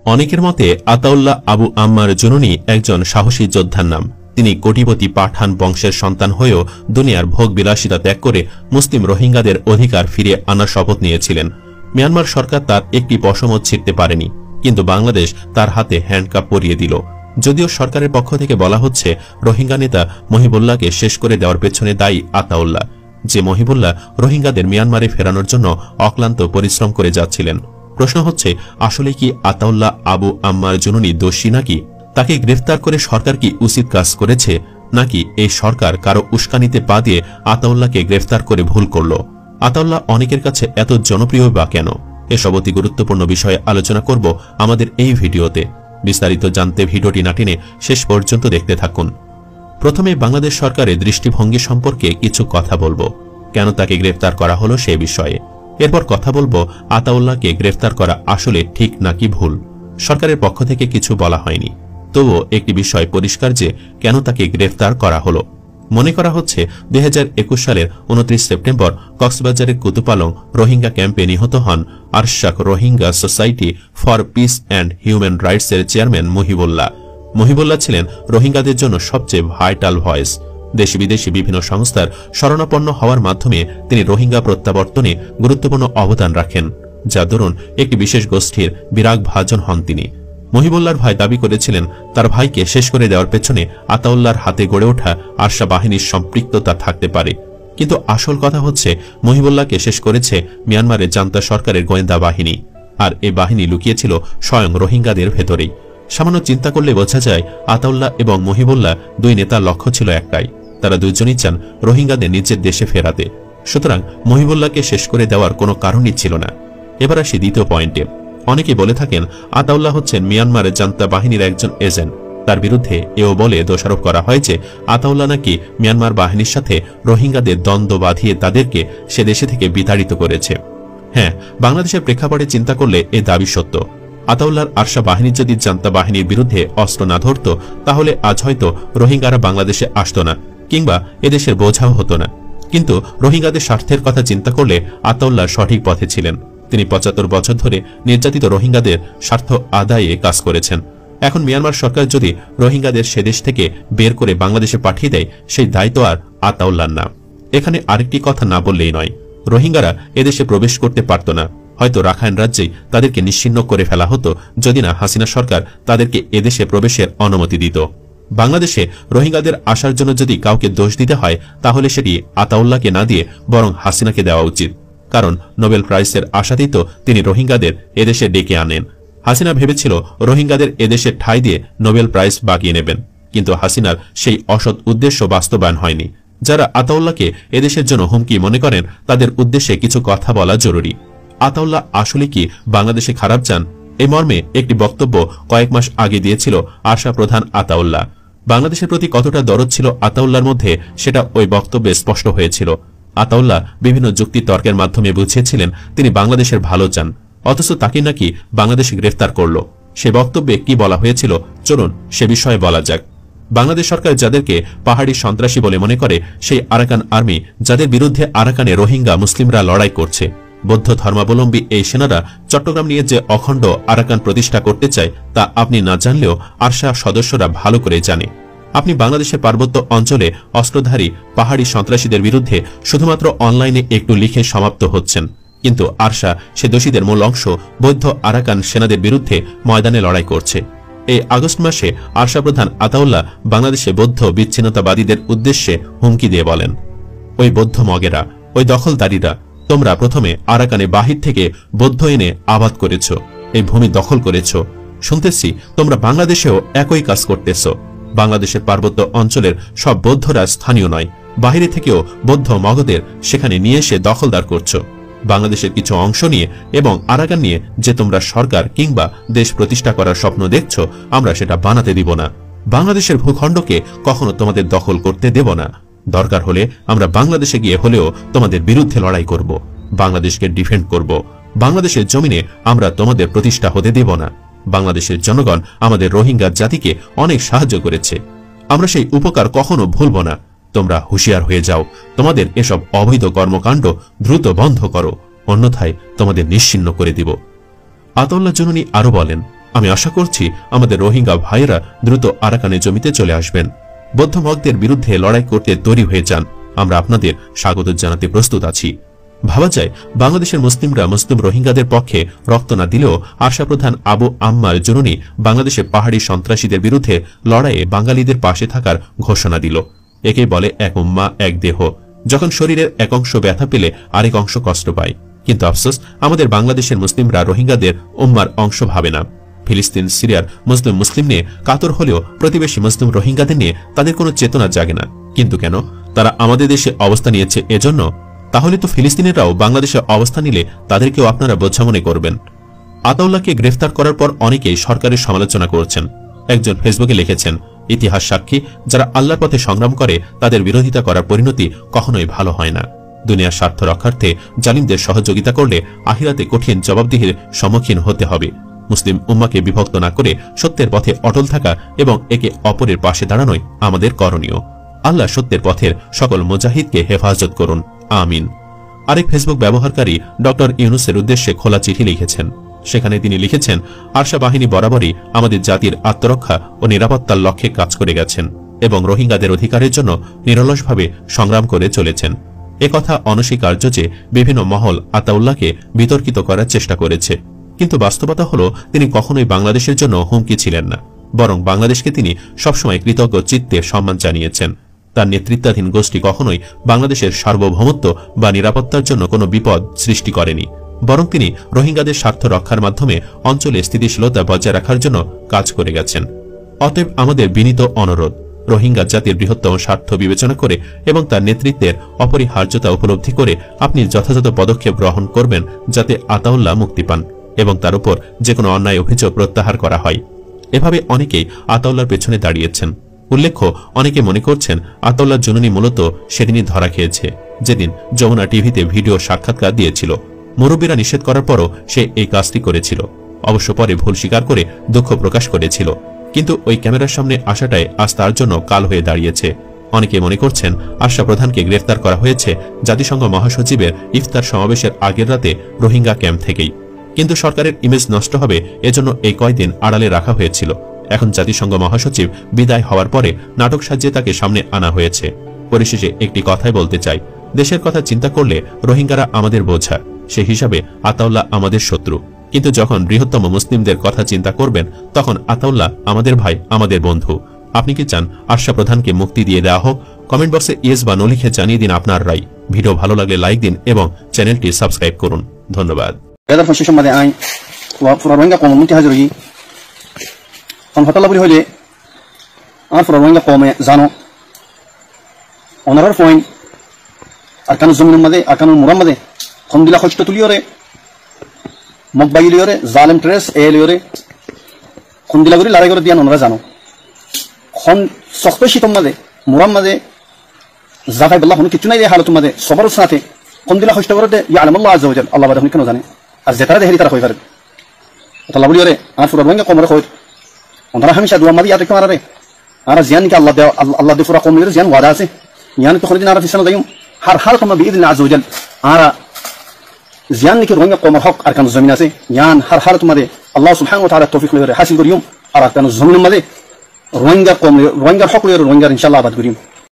অনেকের মতে আতাউল্লাহ আবু আম্মার জুনুনি একজন সাহসী যোদ্ধার নাম। তিনি কোটিপতি পাঠান বংশের সন্তান হয়েও দুনিয়ার ভোগ বিলাসিতা ত্যাগ করে মুসলিম রোহিঙ্গাদের অধিকার ফিরিয়ে আনার শপথ নিয়েছিলেন। মিয়ানমার সরকার তার একটি পশমও ছিঁড়তে পারেনি, কিন্তু বাংলাদেশ তার হাতে হ্যান্ডকাপ পরিয়ে দিল। যদিও সরকারের পক্ষ থেকে বলা হচ্ছে রোহিঙ্গা নেতা মহিবুল্লাহকে শেষ করে দেওয়ার পেছনে দায়ী আতাউল্লাহ, যে মহিবুল্লাহ রোহিঙ্গাদের মিয়ানমারে ফেরানোর জন্য অক্লান্ত পরিশ্রম করে যাচ্ছিলেন। প্রশ্ন হচ্ছে, আসলে কি আতাউল্লাহ আবু আম্মার জুনুনি দোষী নাকি? তাকে গ্রেফতার করে সরকার কি উচিত কাজ করেছে, নাকি এই সরকার কারো উস্কানিতে পা দিয়ে আতাউল্লাহকে গ্রেফতার করে ভুল করল? আতাউল্লাহ অনেকের কাছে এত জনপ্রিয় বা কেন? এসব অতি গুরুত্বপূর্ণ বিষয়ে আলোচনা করব আমাদের এই ভিডিওতে। বিস্তারিত জানতে ভিডিওটি না টেনে শেষ পর্যন্ত দেখতে থাকুন। প্রথমে বাংলাদেশ সরকারের দৃষ্টিভঙ্গি সম্পর্কে কিছু কথা বলবো, কেন তাকে গ্রেফতার করা হলো সে বিষয়ে। এরপর কথা বলবো আতাউল্লাহকে গ্রেফতার করা আসলে ঠিক নাকি ভুল। সরকারের পক্ষ থেকে কিছু বলা হয়নি, তবুও একটি বিষয় পরিষ্কার যে কেন তাকে গ্রেফতার করা হলো। মনে করা হচ্ছে 2021 সালের 29 সেপ্টেম্বর কক্সবাজারের কুতুপালং রোহিঙ্গা ক্যাম্পে নিহত হন আরশাক Rohingya society for peace and human রাইটসের চেয়ারম্যান মহিবুল্লাহ। মহিবুল্লাহ ছিলেন রোহিঙ্গাদের জন্য সবচেয়ে ভাইটাল ভয়েস। দেশি বিদেশি বিভিন্ন সংস্থার শরণাপন্ন হওয়ার মাধ্যমে তিনি রোহিঙ্গা প্রত্যাবর্তনে গুরুত্বপূর্ণ অবদান রাখেন, যার দরুন একটি বিশেষ গোষ্ঠীর বিরাগ ভাজন হন তিনি। মহিবুল্লাহর ভাই দাবি করেছিলেন তার ভাইকে শেষ করে দেওয়ার পেছনে আতাউল্লাহর হাতে গড়ে ওঠা আরশা বাহিনীর সম্পৃক্ততা থাকতে পারে। কিন্তু আসল কথা হচ্ছে মহিবুল্লাহকে শেষ করেছে মিয়ানমারের জান্তা সরকারের গোয়েন্দা বাহিনী, আর এই বাহিনী লুকিয়েছিল স্বয়ং রোহিঙ্গাদের ভেতরেই। সামান্য চিন্তা করলে বোঝা যায় আতাউল্লাহ এবং মহিবুল্লাহ দুই নেতার লক্ষ্য ছিল একটাই, তারা দুজনই চান রোহিঙ্গাদের নিজের দেশে ফেরাতে। সুতরাং মহিবুল্লাহকে শেষ করে দেওয়ার কোনো কারণই ছিল না। এবার আসি দ্বিতীয় পয়েন্টে। অনেকে বলে থাকেন আতাউল্লাহ হচ্ছেন মিয়ানমারের জান্তা বাহিনীর একজন এজেন্ট। তার বিরুদ্ধে এও বলে দোষারোপ করা হয় যে আতাউল্লাহ নাকি মিয়ানমার বাহিনীর সাথে রোহিঙ্গাদের দ্বন্দ্ব বাঁধিয়ে তাদেরকে সে দেশে থেকে বিতাড়িত করেছে। হ্যাঁ, বাংলাদেশের প্রেক্ষাপটে চিন্তা করলে এ দাবি সত্য। আতাউল্লাহর আরশা বাহিনী যদি জান্তা বাহিনীর বিরুদ্ধে অস্ত্র না ধরত, তাহলে আজ হয়তো রোহিঙ্গারা বাংলাদেশে আসত না, কিংবা এদেশের বোঝাও হতো না। কিন্তু রোহিঙ্গাদের স্বার্থের কথা চিন্তা করলে আতাউল্লাহ সঠিক পথে ছিলেন। তিনি 75 বছর ধরে নির্যাতিত রোহিঙ্গাদের স্বার্থ আদায়ে কাজ করেছেন। এখন মিয়ানমার সরকার যদি রোহিঙ্গাদের সে দেশ থেকে বের করে বাংলাদেশে পাঠিয়ে দেয়, সেই দায়িত্ব আর আতাউল্লাহর না। এখানে আরেকটি কথা না বললেই নয়, রোহিঙ্গারা এদেশে প্রবেশ করতে পারত না। হয়তো রাখাইন রাজ্যেই তাদেরকে নিশ্চিহ্ন করে ফেলা হতো যদি না হাসিনা সরকার তাদেরকে এদেশে প্রবেশের অনুমতি দিত। বাংলাদেশে রোহিঙ্গাদের আসার জন্য যদি কাউকে দোষ দিতে হয়, তাহলে সেটি আতাউল্লাহকে না দিয়ে বরং হাসিনাকে দেওয়া উচিত। কারণ নোবেল প্রাইজের আশাতেই তো তিনি রোহিঙ্গাদের এদেশে ডেকে আনেন। হাসিনা ভেবেছিল রোহিঙ্গাদের এদেশে ঠাঁই দিয়ে নোবেল প্রাইজ বাগিয়ে নেবেন, কিন্তু হাসিনার সেই অসৎ উদ্দেশ্য বাস্তবায়ন হয়নি। যারা আতাউল্লাহকে এদেশের জন্য হুমকি মনে করেন, তাদের উদ্দেশ্যে কিছু কথা বলা জরুরি। আতাউল্লাহ আসলে কি বাংলাদেশে খারাপ চান? এই মর্মে একটি বক্তব্য কয়েক মাস আগে দিয়েছিল আরশা প্রধান আতাউল্লাহ। বাংলাদেশের প্রতি কতটা দরদ ছিল আতাউল্লাহর মধ্যে, সেটা ওই বক্তব্যে স্পষ্ট হয়েছিল। আতাউল্লাহ বিভিন্ন যুক্তি তর্কের মাধ্যমে বুঝিয়েছিলেন তিনি বাংলাদেশের ভালো চান, অথচ তাকে নাকি বাংলাদেশে গ্রেফতার করল। সে বক্তব্যে কি বলা হয়েছিল চলুন সে বিষয়ে বলা যাক। বাংলাদেশ সরকার যাদেরকে পাহাড়ি সন্ত্রাসী বলে মনে করে, সেই আরাকান আর্মি যাদের বিরুদ্ধে আরাকানে রোহিঙ্গা মুসলিমরা লড়াই করছে, বৌদ্ধ ধর্মাবলম্বী এই সেনারা চট্টগ্রাম নিয়ে যে অখণ্ড আরাকান প্রতিষ্ঠা করতে চায়, তা আপনি না জানলেও আরশা সদস্যরা ভালো করে জানে। আপনি বাংলাদেশের পার্বত্য অঞ্চলে অস্ত্রধারী পাহাড়ি সন্ত্রাসীদের বিরুদ্ধে শুধুমাত্র অনলাইনে একটু লিখে সমাপ্ত হচ্ছেন, কিন্তু আরশা সে দোষীদের মূল অংশ বৌদ্ধ আরাকান সেনাদের বিরুদ্ধে ময়দানে লড়াই করছে। এই আগস্ট মাসে আরশা প্রধান আতাউল্লাহ বাংলাদেশে বৌদ্ধ বিচ্ছিন্নতাবাদীদের উদ্দেশ্যে হুমকি দিয়ে বলেন, ওই বৌদ্ধ মগেরা, ওই দখলদারীরা, তোমরা প্রথমে আরাকানে বাহির থেকে বৌদ্ধ এনে আবাদ করেছ, এই ভূমি দখল করেছ। শুনতেছি তোমরা বাংলাদেশেও একই কাজ করতেছ। বাংলাদেশের পার্বত্য অঞ্চলের সব বৌদ্ধরা স্থানীয় নয়, বাহিরে থেকেও বৌদ্ধ মগদের সেখানে নিয়ে এসে দখলদার করছ। বাংলাদেশের কিছু অংশ নিয়ে এবং আরাকান নিয়ে যে তোমরা সরকার কিংবা দেশ প্রতিষ্ঠা করার স্বপ্ন দেখছ, আমরা সেটা বানাতে দিব না। বাংলাদেশের ভূখণ্ডকে কখনো তোমাদের দখল করতে দেব না। দরকার হলে আমরা বাংলাদেশে গিয়ে হলেও তোমাদের বিরুদ্ধে লড়াই করব, বাংলাদেশকে ডিফেন্ড করব। বাংলাদেশের জমিনে আমরা তোমাদের প্রতিষ্ঠা হতে দেব না। বাংলাদেশের জনগণ আমাদের রোহিঙ্গা জাতিকে অনেক সাহায্য করেছে, আমরা সেই উপকার কখনো ভুলব না। তোমরা হুঁশিয়ার হয়ে যাও, তোমাদের এসব অবৈধ কর্মকাণ্ড দ্রুত বন্ধ করো, অন্যথায় তোমাদের নিশ্চিহ্ন করে দিব। আতাউল্লাহ জুনুনি আরো বলেন, আমি আশা করছি আমাদের রোহিঙ্গা ভাইয়েরা দ্রুত আরাকানের জমিতে চলে আসবেন। বৌদ্ধ মগদের বিরুদ্ধে লড়াই করতে তৈরি হয়ে যান। আমরা আপনাদের স্বাগত জানাতে প্রস্তুত আছি। ভাবা যায় বাংলাদেশের মুসলিমরা মুসলিম রোহিঙ্গাদের পক্ষে রক্ত না দিলেও আশাপ্রধান আবু আম্মার জননী বাংলাদেশের পাহাড়ি সন্ত্রাসীদের বিরুদ্ধে লড়াইয়ে বাঙালিদের পাশে থাকার ঘোষণা দিল। একে বলে এক উম্মা এক দেহ। যখন শরীরের এক অংশ ব্যথা পেলে আরেক অংশ কষ্ট পায়। কিন্তু আফসোস, আমাদের বাংলাদেশের মুসলিমরা রোহিঙ্গাদের উম্মার অংশ ভাবে না। ফিলিস্তিন সিরিয়ার মুসলিম নিয়ে কাতর হলেও প্রতিবেশী মুসলিম রোহিঙ্গাদের নিয়ে তাদের কোনো চেতনা জাগে না। কিন্তু কেন? তারা আমাদের দেশে অবস্থান নিয়েছে এজন্য? তাহলে তো ফিলিস্তিনিরাও বাংলাদেশে অবস্থান নিলে তাদেরকেও আপনারা বোঝা মনে করবেন। আতাউল্লাহকে গ্রেফতার করার পর অনেকেই সরকারের সমালোচনা করছেন। একজন ফেসবুকে লিখেছেন, ইতিহাস সাক্ষী, যারা আল্লাহর পথে সংগ্রাম করে তাদের বিরোধিতা করার পরিণতি কখনোই ভালো হয় না। দুনিয়ার স্বার্থ রক্ষার্থে জালিমদের সহযোগিতা করলে আখিরাতে কঠিন জবাবদিহির সম্মুখীন হতে হবে। মুসলিম উম্মাকে বিভক্ত না করে সত্যের পথে অটল থাকা এবং একে অপরের পাশে দাঁড়ানোই আমাদের করণীয়। আল্লাহ সত্যের পথের সকল মুজাহিদকে হেফাজত করুন, আমিন। আরেক ফেসবুক ব্যবহারকারী ডক্টর ইউনুসের উদ্দেশ্যে খোলা চিঠি লিখেছেন। সেখানে তিনি লিখেছেন, আরশা বাহিনী বরাবরই আমাদের জাতির আত্মরক্ষা ও নিরাপত্তার লক্ষ্যে কাজ করে গেছেন এবং রোহিঙ্গাদের অধিকারের জন্য নিরলসভাবে সংগ্রাম করে চলেছেন। একথা অনস্বীকার্য যে বিভিন্ন মহল আতাউল্লাহকে বিতর্কিত করার চেষ্টা করেছে, কিন্তু বাস্তবতা হল তিনি কখনোই বাংলাদেশের জন্য হুমকি ছিলেন না, বরং বাংলাদেশকে তিনি সবসময় কৃতজ্ঞ চিত্তে সম্মান জানিয়েছেন। তার নেতৃত্বাধীন গোষ্ঠী কখনোই বাংলাদেশের সার্বভৌমত্ব বা নিরাপত্তার জন্য কোনো বিপদ সৃষ্টি করেনি, বরং তিনি রোহিঙ্গাদের স্বার্থ রক্ষার মাধ্যমে অঞ্চলে স্থিতিশীলতা বজায় রাখার জন্য কাজ করে গেছেন। অতএব আমাদের বিনীত অনুরোধ, রোহিঙ্গা জাতির বৃহত্তম স্বার্থ বিবেচনা করে এবং তার নেতৃত্বের অপরিহার্যতা উপলব্ধি করে আপনি যথাযথ পদক্ষেপ গ্রহণ করবেন যাতে আতাউল্লাহ মুক্তি পান এবং তার উপর যে কোনো অন্যায় অভিযোগ প্রত্যাহার করা হয়। এভাবে অনেকেই আতাউল্লাহর পেছনে দাঁড়িয়েছেন। উল্লেখ্য, অনেকে মনে করছেন আতাউল্লাহর জননী মূলত সেদিনই ধরা খেয়েছে যেদিন যমুনা টিভিতে ভিডিও সাক্ষাৎকার দিয়েছিল। মুরব্বীরা নিষেধ করার পরও সে এই কাজটি করেছিল। অবশ্য পরে ভুল স্বীকার করে দুঃখ প্রকাশ করেছিল, কিন্তু ওই ক্যামেরার সামনে আসাটাই আজ তার জন্য কাল হয়ে দাঁড়িয়েছে। অনেকে মনে করছেন আরশা প্রধানকে গ্রেফতার করা হয়েছে জাতিসংঘ মহাসচিবের ইফতার সমাবেশের আগের রাতে রোহিঙ্গা ক্যাম্প থেকেই, কিন্তু সরকারের ইমেজ নষ্ট হবে এজন্য এই কয়দিন আড়ালে রাখা হয়েছিল। এখন জাতিসংঘ মহাসচিব বিদায় হওয়ার পরে নাটক সাজিয়ে তাকে সামনে আনা হয়েছে। পরিশেষে একটি কথাই বলতে চাই, দেশের কথা চিন্তা করলে রোহিঙ্গারা আমাদের বোঝা, সে হিসাবে আতাউল্লাহ আমাদের শত্রু। কিন্তু যখন বৃহত্তম মুসলিমদের কথা চিন্তা করবেন তখন আতাউল্লাহ আমাদের ভাই, আমাদের বন্ধু। আপনি কি চান আরশা প্রধানকে মুক্তি দিয়ে দেওয়া হোক? কমেন্ট বক্সে ইয়েস বা নো লিখে জানিয়ে দিন আপনার রায়। ভিডিও ভালো লাগলে লাইক দিন এবং চ্যানেলটি সাবস্ক্রাইব করুন। ধন্যবাদ। খন্দিলা কষ্ট তুলিওরে মকবাই লিওরে জালেম ট্রেস এ লিওরে খন্দিলা করে লড়াই করে দিয়ান ওনারা জানো খন সক্ত শীতম মাঝে মুরাম মাঝে জাফাই বল্লাহ কিছু নাই হালত মাঝে সবার সাথে খন্দিলা কষ্ট করতে ইয়ালামাল্লাহ আজ্জা ওয়াজাল আল্লাহ বাদে কেন জানে আর যেতারা দেহেরি তারা কই পারে আল্লাহ বলিওরে আর ফুরা রোহিঙ্গা কমরে কই ওনারা হামেশা দুয়া মাদি ইয়াতে মারারে আর জিয়ান কি আল্লাহ দে ফুরা কম লিওরে জিয়ান ওয়াদা আছে ইয়ান তো খরিদিন আর ফিসানা দাইম হার হাল কমা বিইذن আজ্জা ওয়াজাল আর জিয়ান নিকে রোহিঙ্গা কমর হক আরকান জমিন আছে ইয়ান হার হালত মাদে আল্লাহ সুবহানাহু ওয়া তাআলা তৌফিক লিওরে হাসিল করিম আর আরকান জমিন মাদে রোহিঙ্গা কম রোহিঙ্গা হক লিওরে রোহিঙ্গা ইনশাআল্লাহ আবাদ করিম।